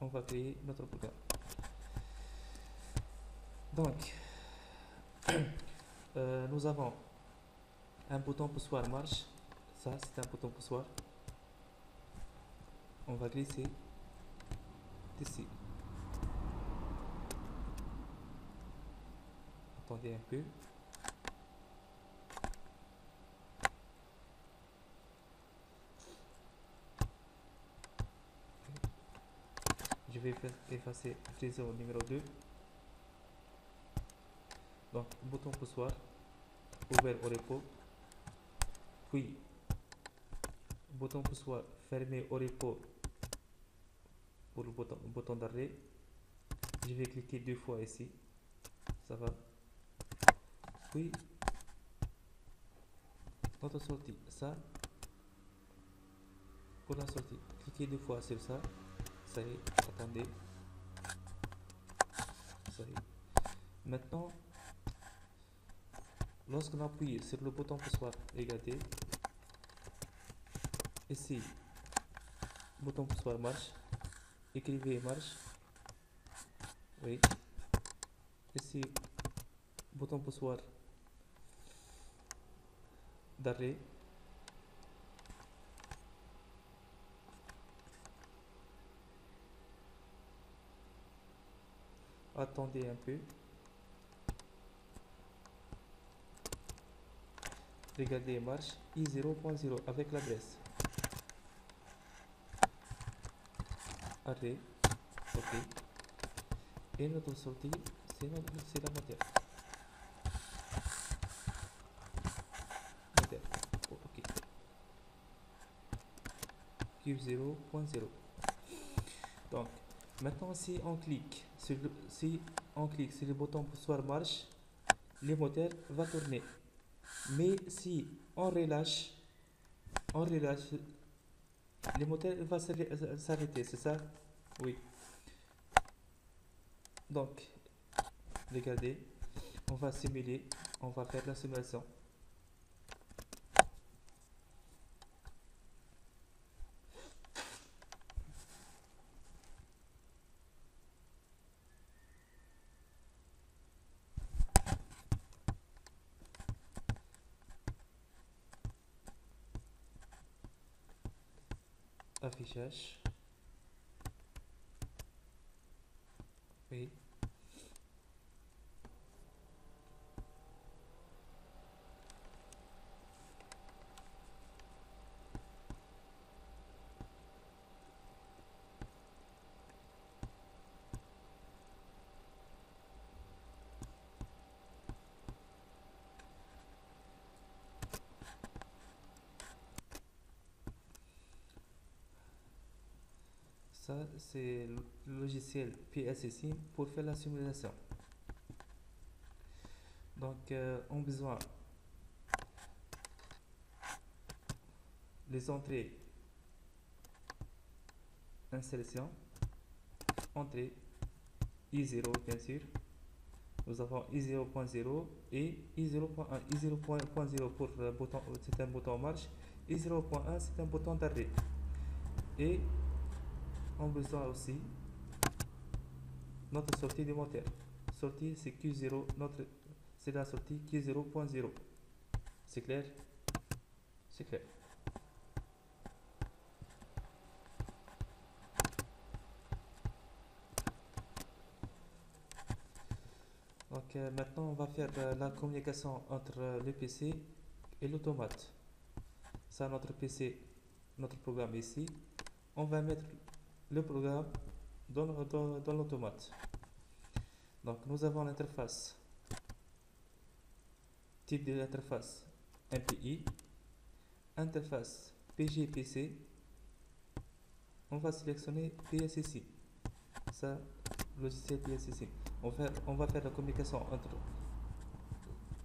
on va créer notre programme. Donc, nous avons un bouton poussoir marche. Ça, c'est un bouton poussoir. On va glisser ici. Attendez un peu. Je vais effacer trésor numéro 2. Donc, bouton poussoir, ouvert au repos. Puis, bouton poussoir fermé au repos pour le bouton d'arrêt. Je vais cliquer 2 fois ici. Ça va. Puis, notre sortie. Ça, pour la sortie. Cliquez 2 fois sur ça. Ça y est. Attendez. Ça y est. Maintenant, lorsqu'on appuie sur le bouton poussoir, regardez. Ici, bouton poussoir marche. Écrivez marche. Oui. Ici, bouton poussoir d'arrêt. Attendez un peu. Regardez marche I0.0 avec l'adresse. Arrêt. OK. Et notre sortie, c'est la matière. Matière. Oh, OK. Q0.0. Donc, maintenant si on clique sur le bouton poussoir marche, le moteur va tourner. Mais si on relâche, le moteur va s'arrêter, c'est ça? Oui. Donc, regardez, on va simuler, on va faire la simulation. Affichage. Oui. Ça, c'est le logiciel PSSim pour faire la simulation. Donc, on a besoin des entrées, insertion, entrée, I0 bien sûr. Nous avons I0.0 et I0.1. I0.0 pour le bouton, c'est un bouton marche. I0.1 c'est un bouton d'arrêt. Et on a besoin aussi notre sortie du moteur. Sortie c'est Q0, c'est la sortie Q0.0. C'est clair? C'est clair. Donc maintenant on va faire la communication entre le PC et l'automate. Ça, notre PC, notre programme ici. On va mettre le programme dans l'automate. Donc nous avons l'interface, type de l'interface MPI, interface PGPC. On va sélectionner PSSI. Ça, logiciel PSSI. On va faire la communication entre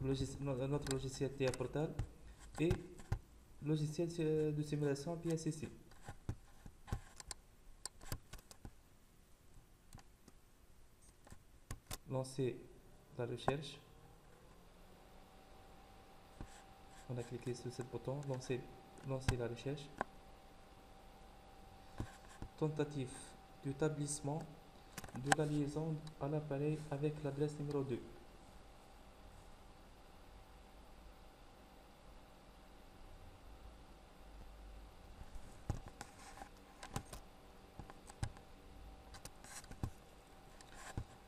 notre logiciel TIA Portal et logiciel de simulation PSSI. Lancer la recherche. On a cliqué sur ce bouton, lancer la recherche. Tentative du établissement de la liaison à l'appareil avec l'adresse numéro 2.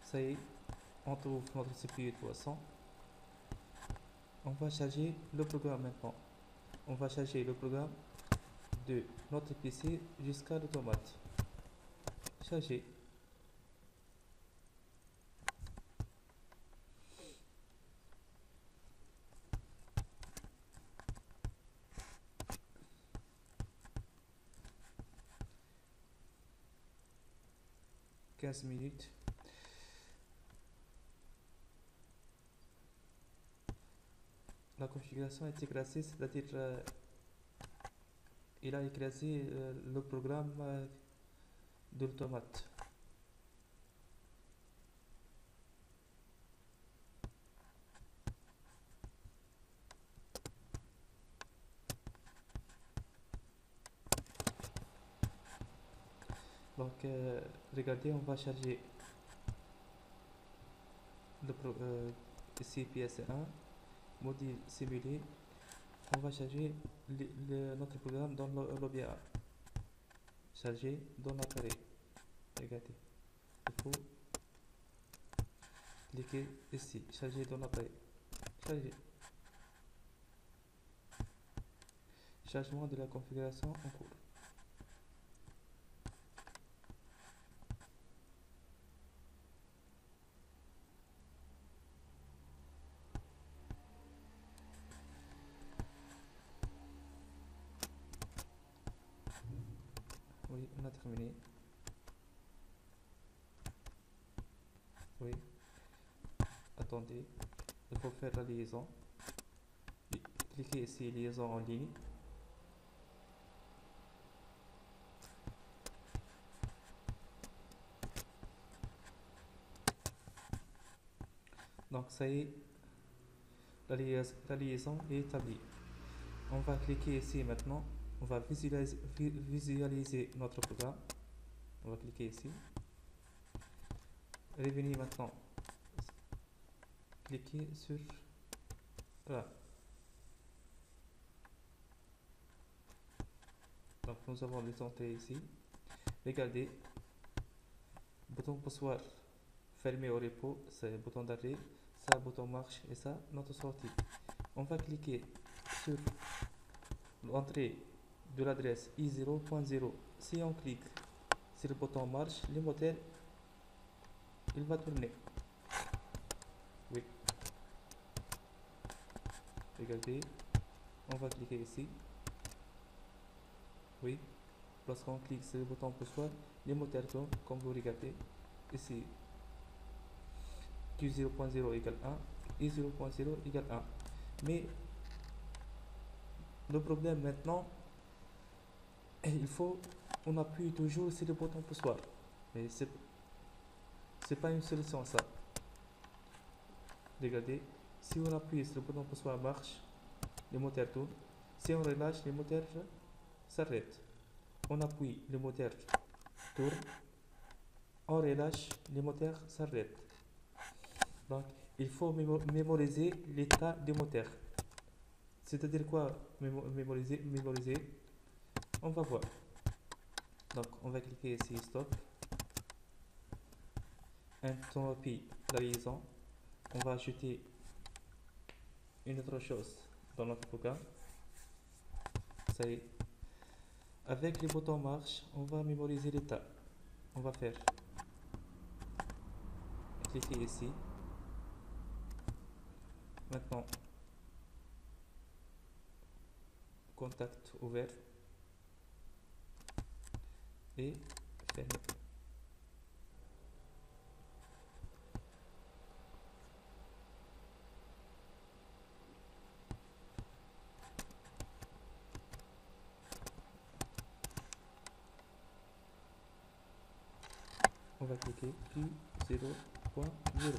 Ça y est, on trouve notre CPU 300. On va charger le programme maintenant. On va charger le programme de notre PC jusqu'à l'automate. Charger. « 15 minutes. La configuration a été écrasée, c'est-à-dire il a écrasé le programme de l'automate. Donc, regardez, on va charger ici PS1, module simulé. On va charger notre programme dans l'OBA. Charger dans l'appareil. Regardez, il faut cliquer ici, charger dans l'appareil. Charger. Chargement de la configuration en cours. Oui, on a terminé. Oui, attendez, il faut faire la liaison. Cliquez ici, liaison en ligne. Donc ça y est, la liaison est établie. On va cliquer ici maintenant. On va visualiser notre programme. On va cliquer ici. Revenir maintenant. Cliquez sur là. Donc nous avons les entrées ici. Regardez. Bouton poussoir fermé au repos, c'est le bouton d'arrêt. Ça, bouton marche et ça, notre sortie. On va cliquer sur l'entrée de l'adresse i0.0. Si on clique sur le bouton marche, le moteur il va tourner. Oui. Regardez, on va cliquer ici. Oui. Lorsqu'on clique sur le bouton poussoir, le moteur tourne comme vous regardez ici. Q0.0 égale 1, I0.0 égale 1. Mais le problème maintenant, on appuie toujours sur le bouton poussoir. Mais c'est pas une solution ça. Regardez, si on appuie sur le bouton poussoir marche, le moteur tourne. Si on relâche, le moteur s'arrête. On appuie, le moteur tourne. On relâche, le moteur s'arrête. Donc, il faut mémoriser l'état du moteur. C'est-à-dire quoi mémoriser? On va voir. Donc, on va cliquer ici stop. Interrompre la liaison. On va ajouter une autre chose dans notre programme. Ça y est. Avec le bouton marche, on va mémoriser l'état. On va faire cliquer ici. Maintenant, contact ouvert et fermé. On va cliquer Q0.0.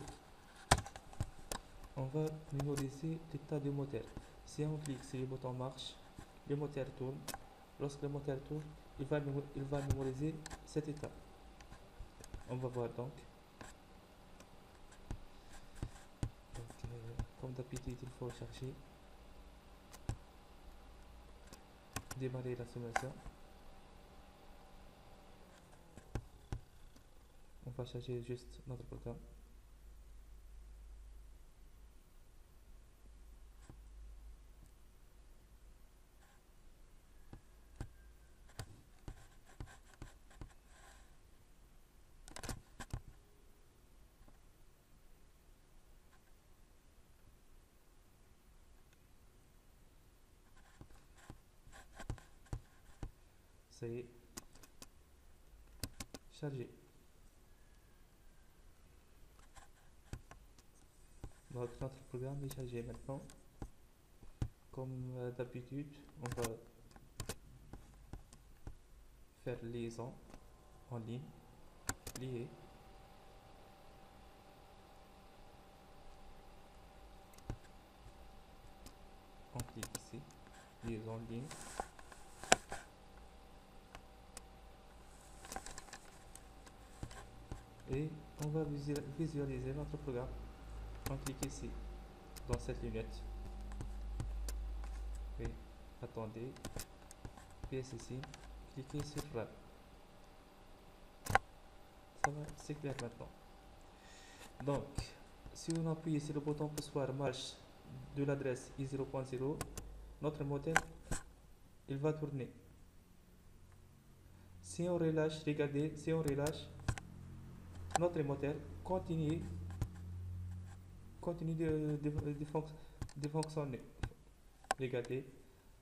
On va mémoriser l'état du moteur. Si on clique sur le bouton marche, le moteur tourne. Lorsque le moteur tourne, il va mémoriser cet état. On va voir donc. Comme d'habitude, il faut chercher, démarrer la simulation. On va charger juste notre programme. Ça y est, chargé. Notre programme est chargé maintenant. Comme d'habitude, on va faire liaison en ligne, lier. On clique ici, liaison en ligne. Et on va visualiser notre programme. On clique ici, dans cette lunette. Et attendez, pièce ici, cliquez sur Run. Ça va, c'est clair maintenant. Donc, si on appuie sur le bouton poussoir marche de l'adresse i0.0, notre modèle, il va tourner. Si on relâche, regardez, si on relâche, notre modèle continue de fonctionner. Regardez,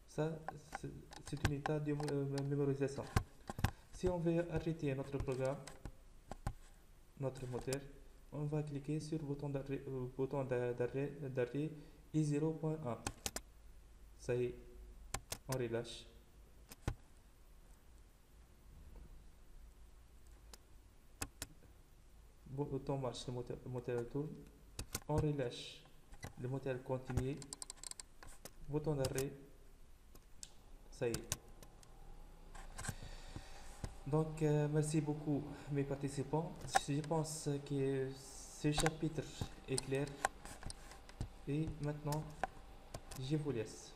ça c'est un état de mémorisation. Si on veut arrêter notre programme, notre moteur, on va cliquer sur le bouton d'arrêt i0.1. Ça y est, on relâche. Bouton marche, le moteur tourne. On relâche, le moteur continue. Bouton d'arrêt, ça y est. Donc, merci beaucoup mes participants. Je pense que ce chapitre est clair. Et maintenant, je vous laisse.